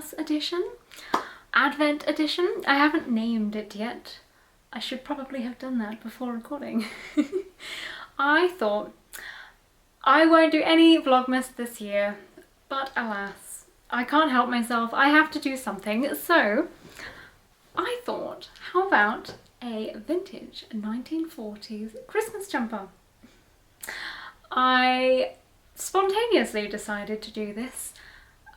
Vlogmas edition, Advent edition. I haven't named it yet. I should probably have done that before recording. I thought I won't do any Vlogmas this year, but alas, I can't help myself. I have to do something. So I thought, how about a vintage 1940s Christmas jumper? I spontaneously decided to do this.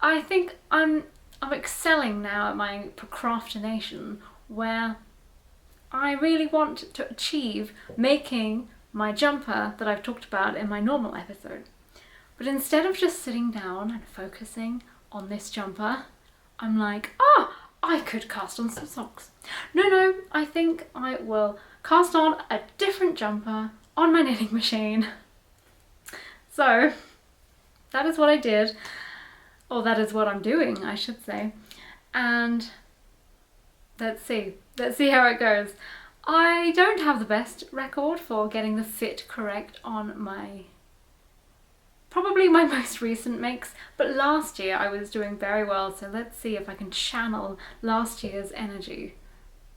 I think I'm excelling now at my procrastination, where I really want to achieve making my jumper that I've talked about in my normal episode. But instead of just sitting down and focusing on this jumper, I'm like, I could cast on some socks. No, I think I will cast on a different jumper on my knitting machine. So that is what I did, or that is what I'm doing, I should say. And let's see how it goes. I don't have the best record for getting the fit correct on probably my most recent makes, but last year I was doing very well, so let's see if I can channel last year's energy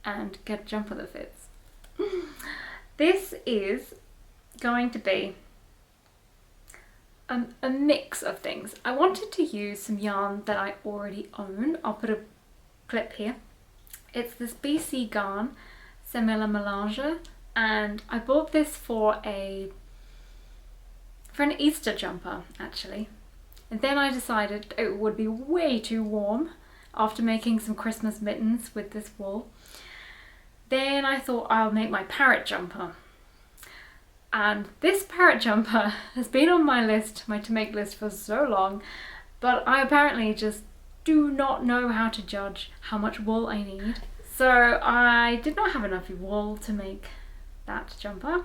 and get a jumper that fits. This is going to be a mix of things. I wanted to use some yarn that I already own. I'll put a clip here. It's this BC garn, semilla Melange, and I bought this for an Easter jumper actually. And then I decided it would be way too warm after making some Christmas mittens with this wool. Then I thought I'll make my parrot jumper. And this parrot jumper has been on my list, my to make list, for so long, but I apparently just do not know how to judge how much wool I need. So I did not have enough wool to make that jumper.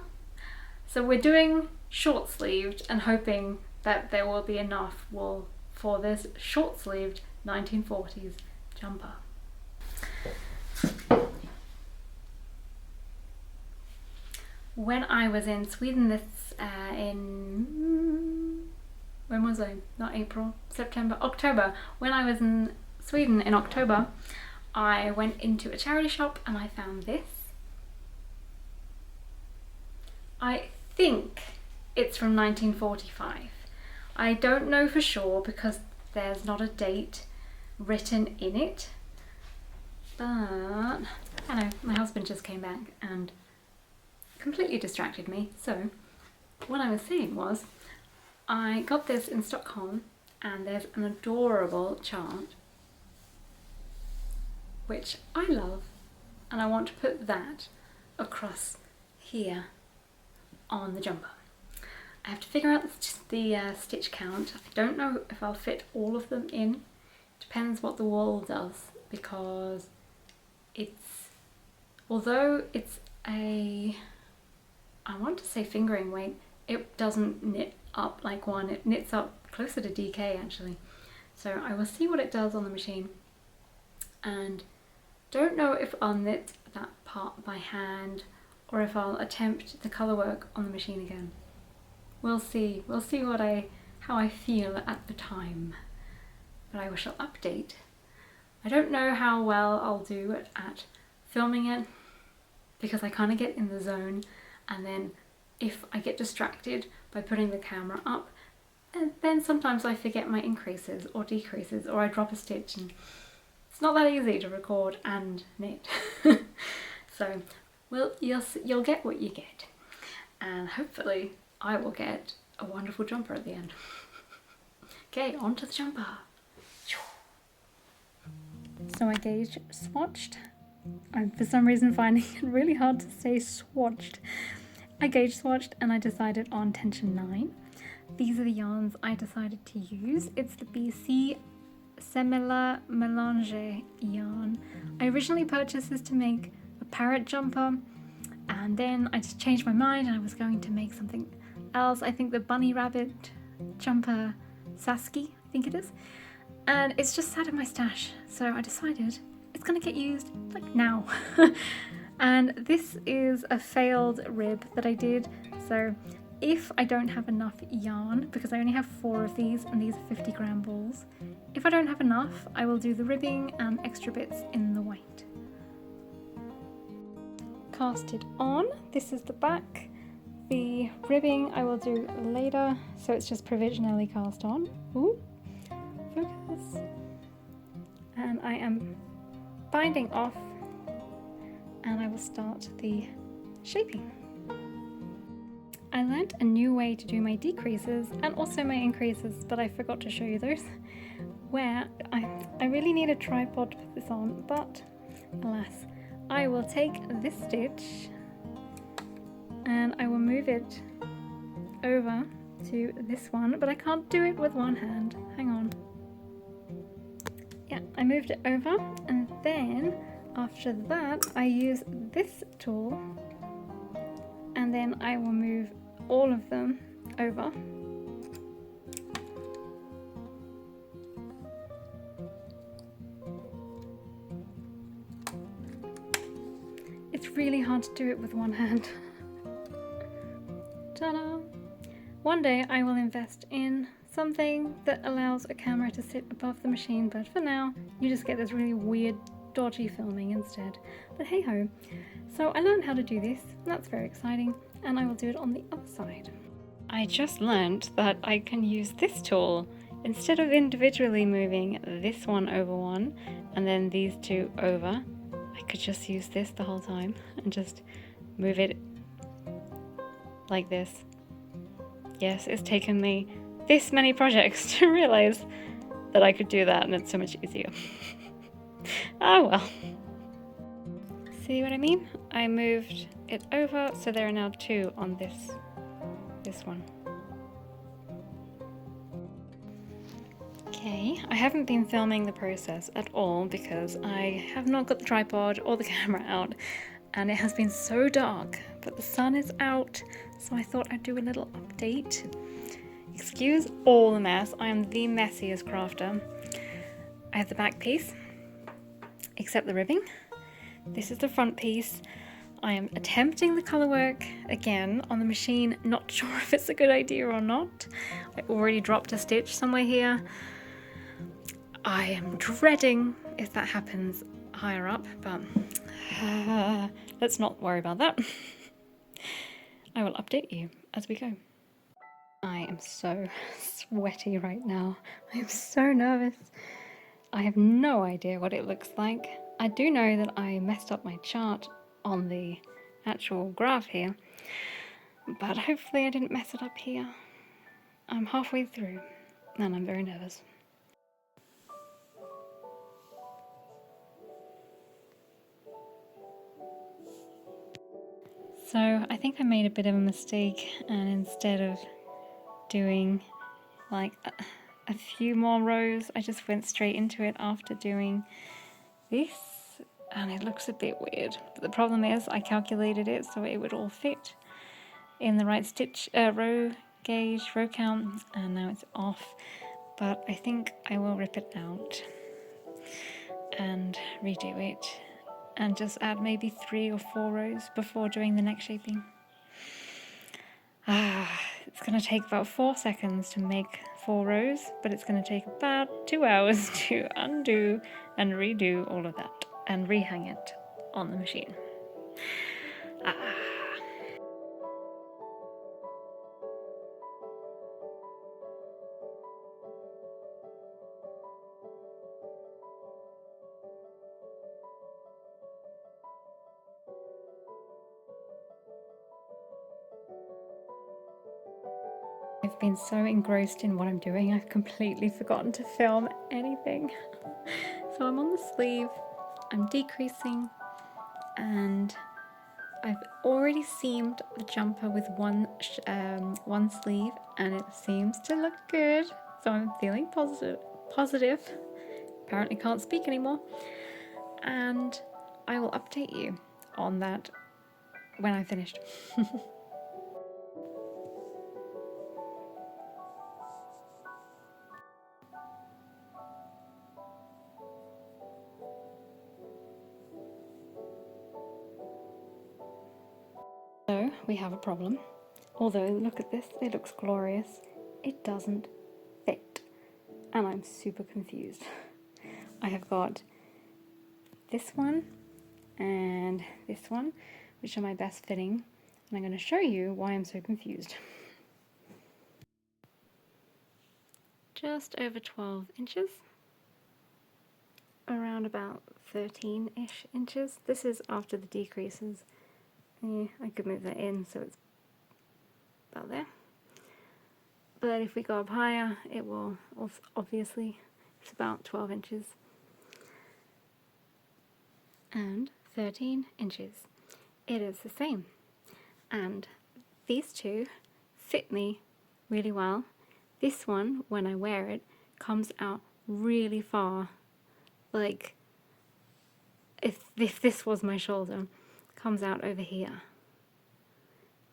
So we're doing short sleeved and hoping that there will be enough wool for this short sleeved 1940s jumper. When I was in Sweden when was I? Not April, September, October. When I was in Sweden in October, I went into a charity shop and I found this. I think it's from 1945. I don't know for sure because there's not a date written in it, but I know my husband just came back and completely distracted me. So what I was saying was, I got this in Stockholm and there's an adorable chart which I love, and I want to put that across here on the jumper. I have to figure out the stitch count. I don't know if I'll fit all of them in. Depends what the wool does, because although it's I want to say fingering weight, it doesn't knit up like one. It knits up closer to DK actually. So I will see what it does on the machine, and don't know if I'll knit that part by hand or if I'll attempt the colour work on the machine again. We'll see. We'll see how I feel at the time. But I shall update. I don't know how well I'll do at filming it, because I kind of get in the zone, and then if I get distracted by putting the camera up, and then sometimes I forget my increases or decreases, or I drop a stitch, and it's not that easy to record and knit. So you'll get what you get, and hopefully I will get a wonderful jumper at the end. Okay, on to the jumper. So I gauge swatched. I'm for some reason finding it really hard to say swatched. I gauge swatched and I decided on tension 9. These are the yarns I decided to use. It's the BC semilla Melange yarn. I originally purchased this to make a parrot jumper, and then I just changed my mind and I was going to make something else. I think the bunny rabbit jumper Sasky, I think it is. And it's just sat in my stash, so I decided it's gonna get used like now. And this is a failed rib that I did. So if I don't have enough yarn, because I only have 4 of these and these are 50-gram balls, if I don't have enough, I will do the ribbing and extra bits in the white. Cast it on. This is the back. The ribbing I will do later, so it's just provisionally cast on. Ooh, focus. And I am binding off, and I will start the shaping. I learnt a new way to do my decreases and also my increases, but I forgot to show you those, where I really need a tripod to put this on, but alas, I will take this stitch and I will move it over to this one, but I can't do it with one hand. Hang on. Yeah, I moved it over, and then after that I use this tool, and then I will move all of them over. It's really hard to do it with one hand. Ta-da! One day I will invest in something that allows a camera to sit above the machine, but for now you just get this really weird dodgy filming instead. But hey ho. So I learned how to do this, and that's very exciting, and I will do it on the other side. I just learned that I can use this tool instead of individually moving this one over one and then these two over. I could just use this the whole time and just move it like this. Yes, it's taken me this many projects to realize that I could do that, and it's so much easier. Oh well. See what I mean? I moved it over, so there are now 2 on this one. Okay, I haven't been filming the process at all because I have not got the tripod or the camera out, and it has been so dark, but the sun is out, so I thought I'd do a little update. Excuse all the mess, I am the messiest crafter. I have the back piece, except the ribbing. This is the front piece. I am attempting the colour work again on the machine, not sure if it's a good idea or not. I already dropped a stitch somewhere here. I am dreading if that happens higher up, but let's not worry about that. I will update you as we go. I am so sweaty right now. I am so nervous. I have no idea what it looks like. I do know that I messed up my chart on the actual graph here, but hopefully I didn't mess it up here. I'm halfway through and I'm very nervous. So I think I made a bit of a mistake, and instead of doing like a few more rows, I just went straight into it after doing this, and it looks a bit weird. But the problem is I calculated it so it would all fit in the right stitch, row gauge, row count, and now it's off. But I think I will rip it out and redo it and just add maybe 3 or 4 rows before doing the next shaping. It's going to take about 4 seconds to make 4 rows, but it's going to take about 2 hours to undo and redo all of that and rehang it on the machine. I've been so engrossed in what I'm doing, I've completely forgotten to film anything. So I'm on the sleeve, I'm decreasing, and I've already seamed the jumper with one sleeve, and it seems to look good. So I'm feeling positive. Apparently can't speak anymore. And I will update you on that when I'm finished. So we have a problem. Although, look at this, it looks glorious. It doesn't fit. And I'm super confused. I have got this one and this one, which are my best fitting. And I'm going to show you why I'm so confused. Just over 12 inches. Around about 13-ish inches. This is after the decreases. I could move that in so it's about there. But if we go up higher, it will obviously, it's about 12 inches. And 13 inches. It is the same. And these two fit me really well. This one, when I wear it, comes out really far. Like, if this was my shoulder, comes out over here.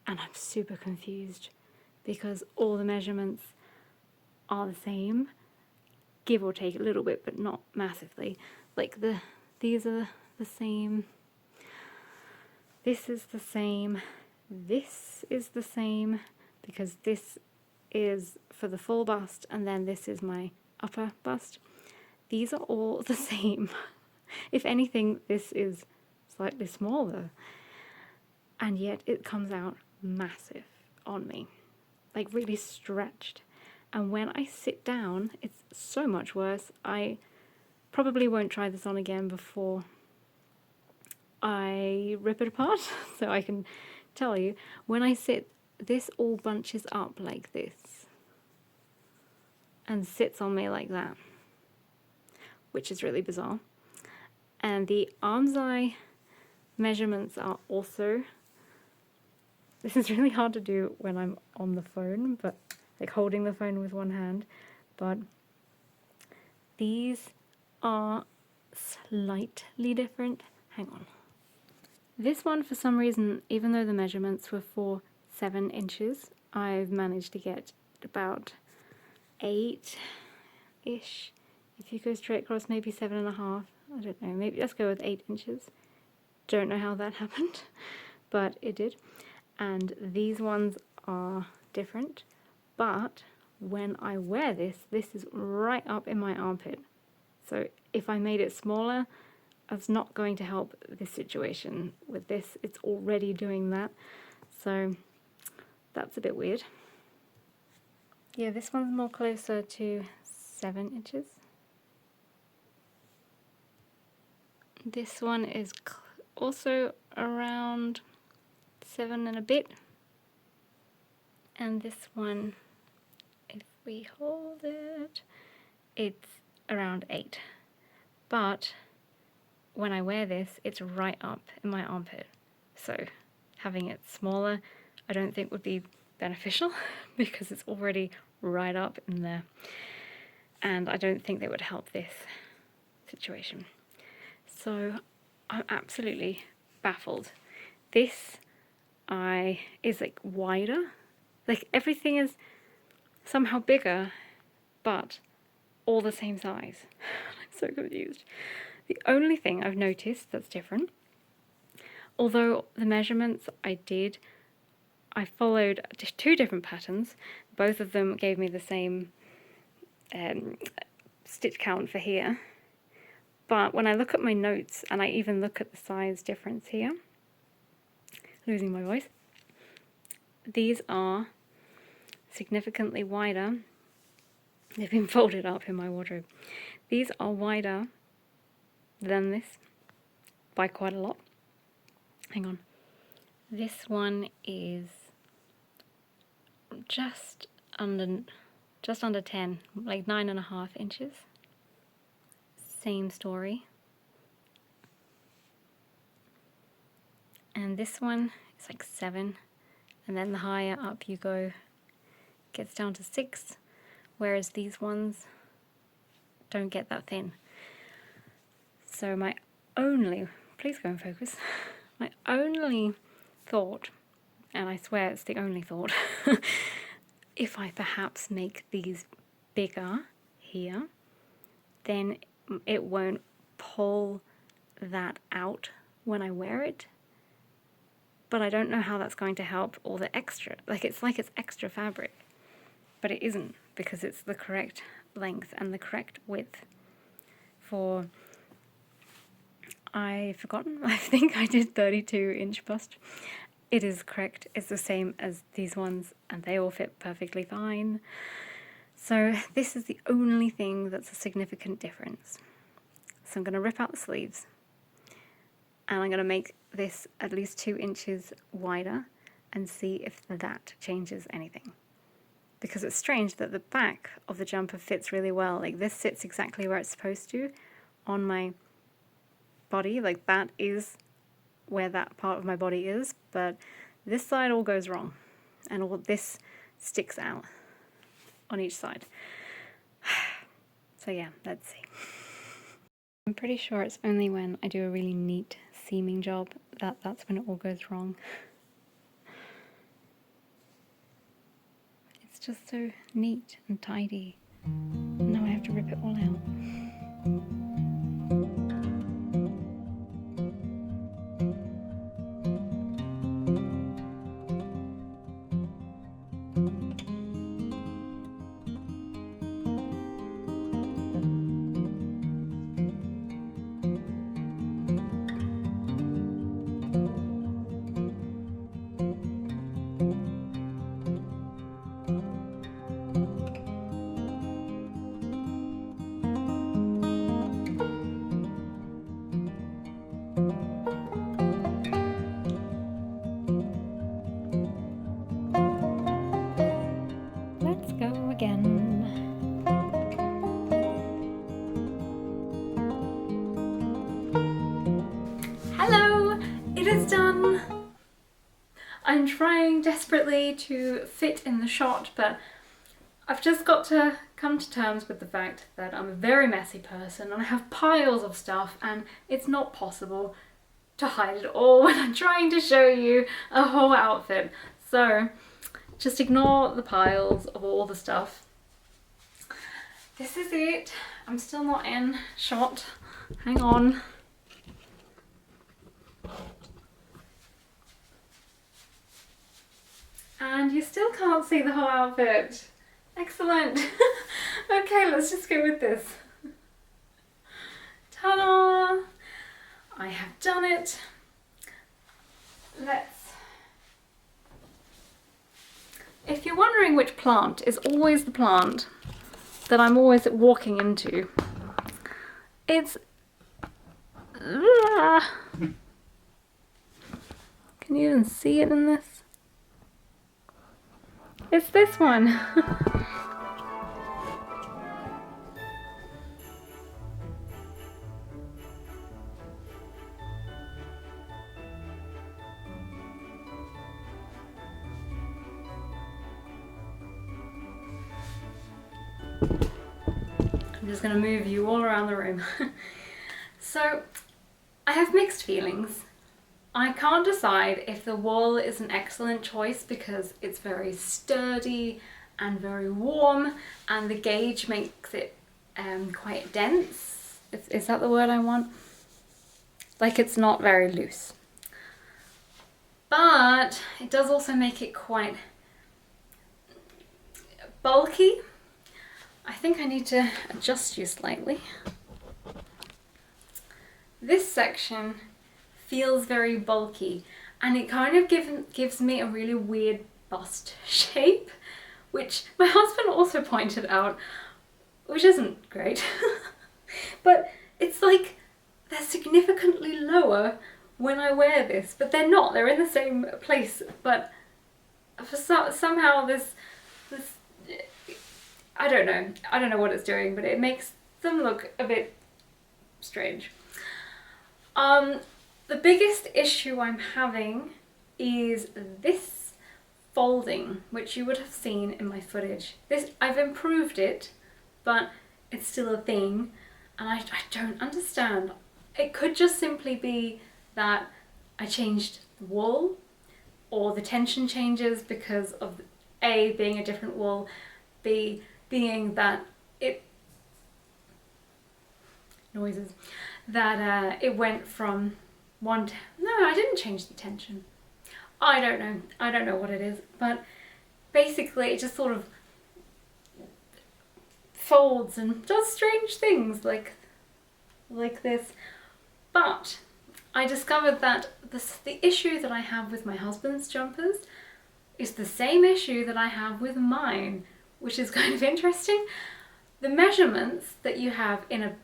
And I'm super confused because all the measurements are the same, give or take a little bit, but not massively. Like these are the same. This is the same. This is the same because this is for the full bust and then this is my upper bust. These are all the same. If anything, this is slightly smaller. And yet it comes out massive on me. Like really stretched. And when I sit down, it's so much worse. I probably won't try this on again before I rip it apart. So I can tell you, when I sit, this all bunches up like this. And sits on me like that. Which is really bizarre. And the arm's eye measurements are also, this is really hard to do when I'm on the phone, but like holding the phone with one hand, but these are slightly different. Hang on. This one, for some reason, even though the measurements were for 7 inches, I've managed to get about 8-ish. If you go straight across, maybe 7.5. I don't know, maybe let's go with 8 inches. Don't know how that happened, but it did. And these ones are different, but when I wear this, this is right up in my armpit. So if I made it smaller, that's not going to help this situation. With this, it's already doing that. So that's a bit weird. Yeah, this one's more closer to 7 inches. This one is also around 7 and a bit. And this one, if we hold it, it's around 8. But when I wear this, it's right up in my armpit. So having it smaller, I don't think would be beneficial because it's already right up in there. And I don't think that would help this situation. So I'm absolutely baffled. This is like wider. Like everything is somehow bigger, but all the same size. I'm so confused. The only thing I've noticed that's different, although the measurements I followed 2 different patterns. Both of them gave me the same stitch count for here. But when I look at my notes, and I even look at the size difference here, losing my voice, these are significantly wider. They've been folded up in my wardrobe. These are wider than this by quite a lot. Hang on. This one is just under 10, like 9.5 inches. Same story. And this one is like 7, and then the higher up you go, it gets down to 6, whereas these ones don't get that thin. So my only, please go and focus, my only thought, and I swear it's the only thought, if I perhaps make these bigger here, then it won't pull that out when I wear it. but I don't know how that's going to help all the extra, like it's extra fabric, but it isn't, because it's the correct length and the correct width for, I've forgotten, I think I did 32-inch bust. It is correct, it's the same as these ones, and they all fit perfectly fine. So this is the only thing that's a significant difference. So I'm going to rip out the sleeves, and I'm going to make this at least 2 inches wider and see if that changes anything. Because it's strange that the back of the jumper fits really well. Like this sits exactly where it's supposed to on my body. Like that is where that part of my body is, but this side all goes wrong and all this sticks out on each side. So yeah, let's see. I'm pretty sure it's only when I do a really neat seaming job that's when it all goes wrong. It's just so neat and tidy. Now I have to rip it all out. Let's go again. Hello! It is done! I'm trying desperately to fit in the shot, but I've just got to come to terms with the fact that I'm a very messy person and I have piles of stuff, and it's not possible to hide it all when I'm trying to show you a whole outfit. So just ignore the piles of all the stuff. This is it. I'm still not in shot. Hang on. And you still can't see the whole outfit. Excellent. Okay, let's just go with this. Ta-da! I have done it. If you're wondering which plant is always the plant that I'm always walking into, it's... Can you even see it in this? It's this one. I'm just going to move you all around the room. So, I have mixed feelings. I can't decide if the wool is an excellent choice because it's very sturdy and very warm, and the gauge makes it quite dense. Is that the word I want? Like, it's not very loose. But it does also make it quite bulky. I think I need to adjust you slightly. This section feels very bulky, and it kind of gives me a really weird bust shape, which my husband also pointed out, which isn't great. But it's like they're significantly lower when I wear this, but they're not. They're in the same place, but for somehow this I don't know what it's doing, but it makes them look a bit strange. The biggest issue I'm having is this folding, which you would have seen in my footage. I've improved it, but it's still a thing, and I don't understand. It could just simply be that I changed the wool, or the tension changes because of A, being a different wool, B, being that it it went from one to, no, I didn't change the tension. I don't know what it is, but basically it just sort of folds and does strange things like this. But I discovered that the issue that I have with my husband's jumpers is the same issue that I have with mine, which is kind of interesting. The measurements that you have in a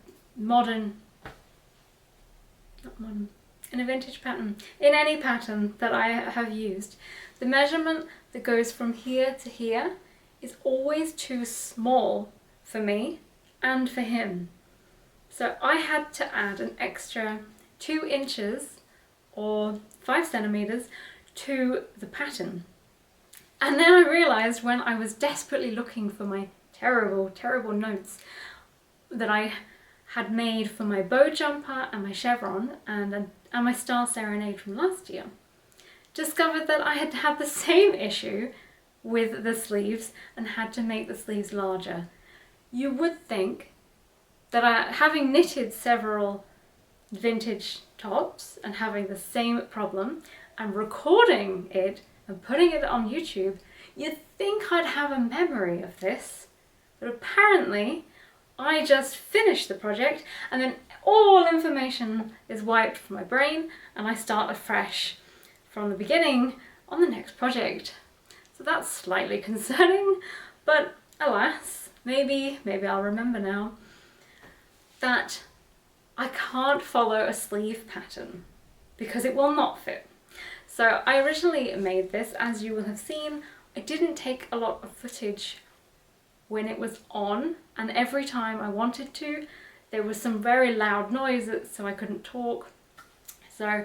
in a vintage pattern, in any pattern that I have used, the measurement that goes from here to here is always too small for me and for him. So I had to add an extra 2 inches or 5 centimeters to the pattern. And then I realized when I was desperately looking for my terrible notes that I had made for my bow jumper and my chevron and my Star Serenade from last year, discovered that I had had the same issue with the sleeves and had to make the sleeves larger. You would think that having knitted several vintage tops and having the same problem and recording it and putting it on YouTube, you'd think I'd have a memory of this. But apparently I just finished the project and then all information is wiped from my brain and I start afresh from the beginning on the next project. So that's slightly concerning, but alas, maybe I'll remember now that I can't follow a sleeve pattern because it will not fit. So I originally made this, as you will have seen. I didn't take a lot of footage when it was on, and every time I wanted to, there was some very loud noises, so I couldn't talk. So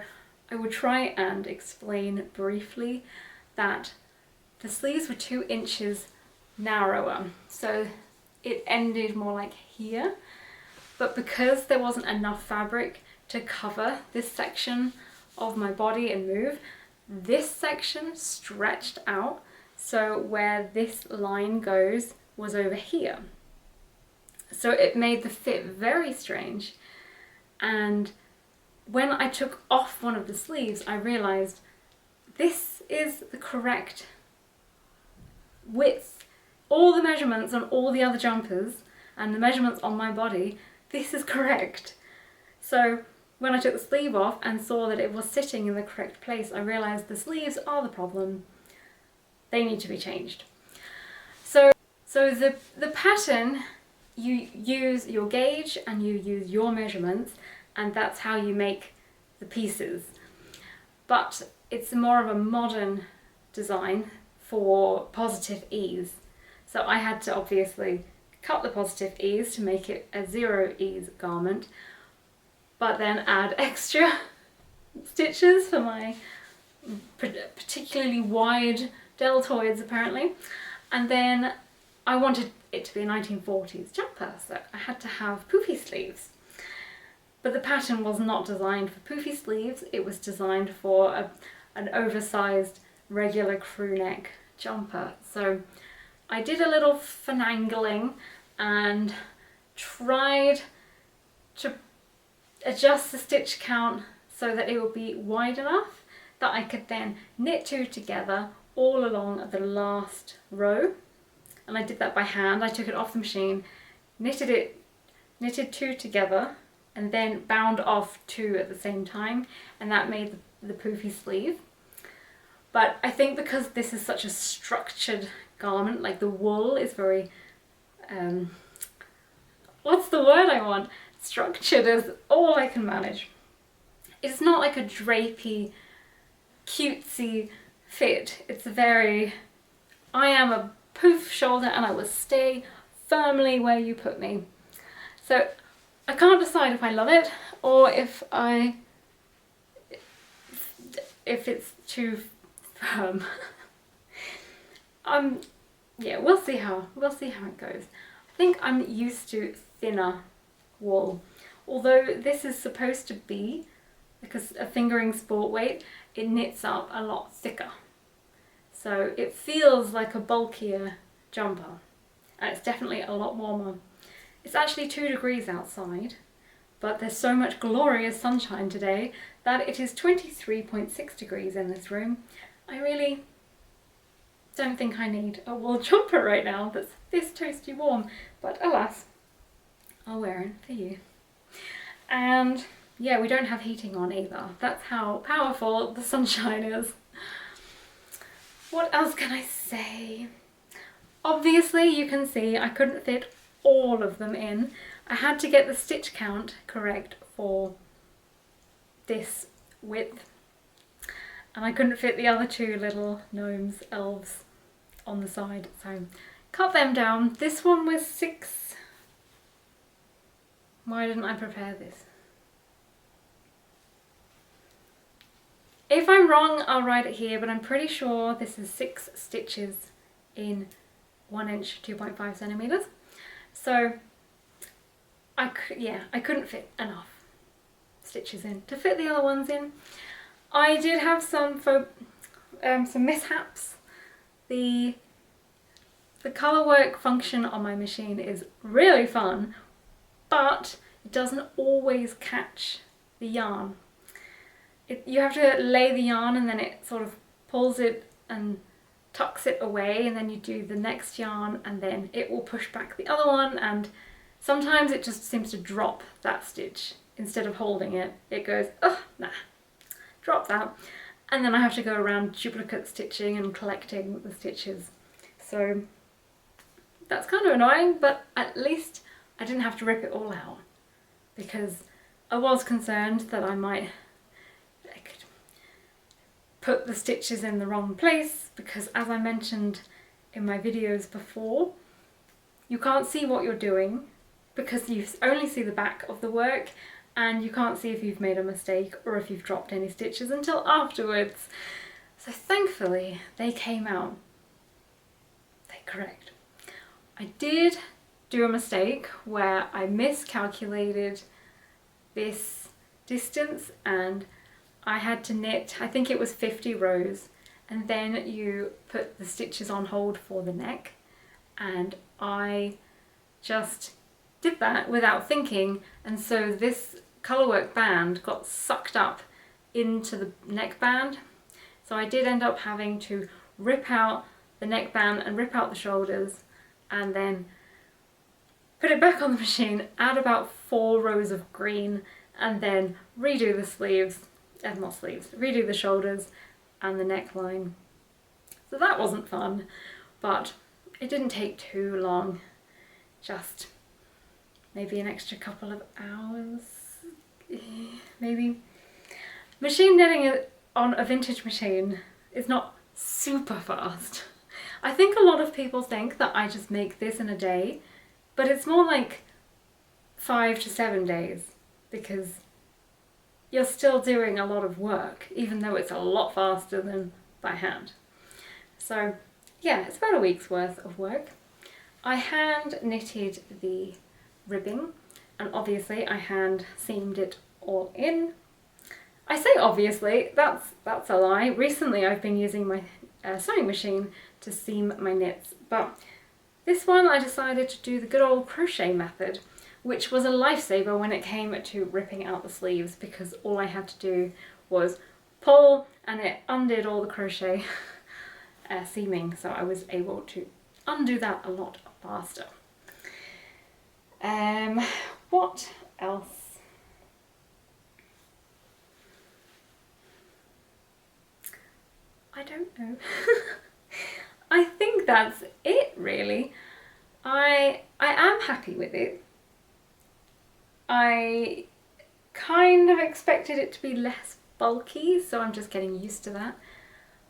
I would try and explain briefly that the sleeves were 2 inches narrower, so it ended more like here. But because there wasn't enough fabric to cover this section of my body and move, this section stretched out, so where this line goes was over here. So it made the fit very strange. And when I took off one of the sleeves, I realized this is the correct width. All the measurements on all the other jumpers and the measurements on my body, this is correct. So when I took the sleeve off and saw that it was sitting in the correct place, I realized the sleeves are the problem. They need to be changed. So the pattern, you use your gauge and you use your measurements, and that's how you make the pieces. But it's more of a modern design for positive ease. So I had to obviously cut the positive ease to make it a 0 ease garment, but then add extra stitches for my particularly wide deltoids apparently. And then I wanted it to be a 1940s jumper, so I had to have poofy sleeves. But the pattern was not designed for poofy sleeves, it was designed for an oversized regular crew neck jumper. So I did a little finagling and tried to adjust the stitch count so that it would be wide enough that I could then knit 2 together all along the last row. And I did that by hand. I took it off the machine, knitted 2 together, and then bound off 2 at the same time, and that made the poofy sleeve. But I think because this is such a structured garment, like the wool is very, what's the word I want? Structured is all I can manage. It's not like a drapey, cutesy fit. It's very, I am a poof shoulder and I will stay firmly where you put me. So I can't decide if I love it or if it's too firm. Yeah, we'll see how it goes. I think I'm used to thinner wool. Although this is supposed to be like a fingering sport weight, it knits up a lot thicker. So it feels like a bulkier jumper, and it's definitely a lot warmer. It's actually 2 degrees outside, but there's so much glorious sunshine today that it is 23.6 degrees in this room, I really don't think I need a wool jumper right now that's this toasty warm, but alas, I'll wear it for you. And yeah, we don't have heating on either. That's how powerful the sunshine is. What else can I say? Obviously, you can see I couldn't fit all of them in. I had to get the stitch count correct for this width, and I couldn't fit the other two little gnomes, elves, on the side, so cut them down. This one was 6. Why didn't I prepare this? If I'm wrong, I'll write it here, but I'm pretty sure this is 6 stitches in 1 inch, 2.5 centimeters. So I couldn't fit enough stitches in to fit the other ones in. I did have some mishaps. The colour work function on my machine is really fun, but it doesn't always catch the yarn. You have to lay the yarn and then it sort of pulls it and tucks it away, and then you do the next yarn and then it will push back the other one, and sometimes it just seems to drop that stitch instead of holding it. It goes, oh, nah, drop that. And then I have to go around duplicate stitching and collecting the stitches. So that's kind of annoying, but at least I didn't have to rip it all out, because I was concerned that I could put the stitches in the wrong place, because as I mentioned in my videos before, you can't see what you're doing because you only see the back of the work, and you can't see if you've made a mistake or if you've dropped any stitches until afterwards. So thankfully they came out correct. I did do a mistake where I miscalculated this distance, and I had to knit, I think it was 50 rows, and then you put the stitches on hold for the neck, and I just did that without thinking, and so this colourwork band got sucked up into the neck band. So I did end up having to rip out the neck band and rip out the shoulders, and then put it back on the machine, add about 4 rows of green, and then redo the sleeves, not sleeves, redo the shoulders and the neckline. So that wasn't fun, but it didn't take too long, just maybe an extra couple of hours, maybe. Machine knitting on a vintage machine is not super fast. I think a lot of people think that I just make this in a day, but it's more like 5 to 7 days, because you're still doing a lot of work, even though it's a lot faster than by hand. So yeah, it's about a week's worth of work. I hand knitted the ribbing, and obviously I hand seamed it all in. I say obviously, that's a lie. Recently I've been using my sewing machine to seam my knits, but this one I decided to do the good old crochet method, which was a lifesaver when it came to ripping out the sleeves, because all I had to do was pull and it undid all the crochet seaming, so I was able to undo that a lot faster. What else? I don't know. I think that's it really. I am happy with it. I kind of expected it to be less bulky, so I'm just getting used to that.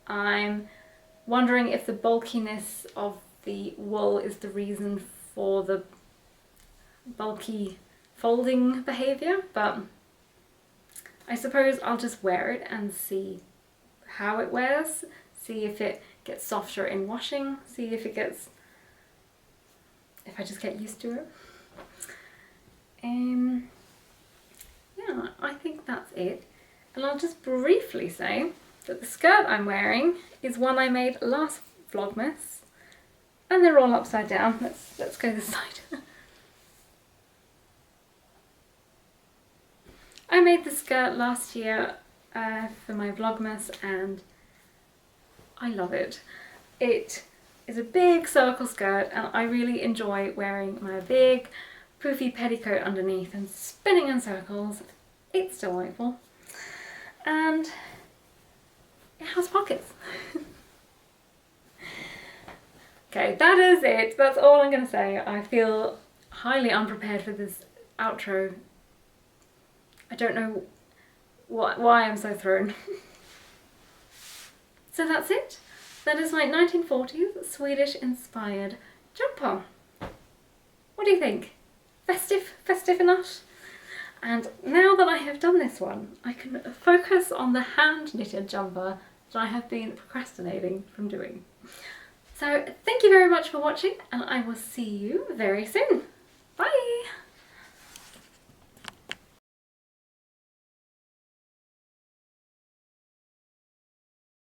I'm wondering if the bulkiness of the wool is the reason for the bulky folding behaviour, but I suppose I'll just wear it and see how it wears, see if it gets softer in washing, see if I just get used to it. Yeah, I think that's it. And I'll just briefly say that the skirt I'm wearing is one I made last vlogmas, and they're all upside down. Let's go this side. I made the skirt last year for my vlogmas, and I love it. It is a big circle skirt and I really enjoy wearing my big poofy petticoat underneath and spinning in circles. It's delightful. And it has pockets. Okay, that is it. That's all I'm going to say. I feel highly unprepared for this outro. I don't know why I'm so thrown. So that's it. That is my 1940s Swedish-inspired jumper. What do you think? Festive enough? And now that I have done this one, I can focus on the hand-knitted jumper that I have been procrastinating from doing. So thank you very much for watching, and I will see you very soon. Bye!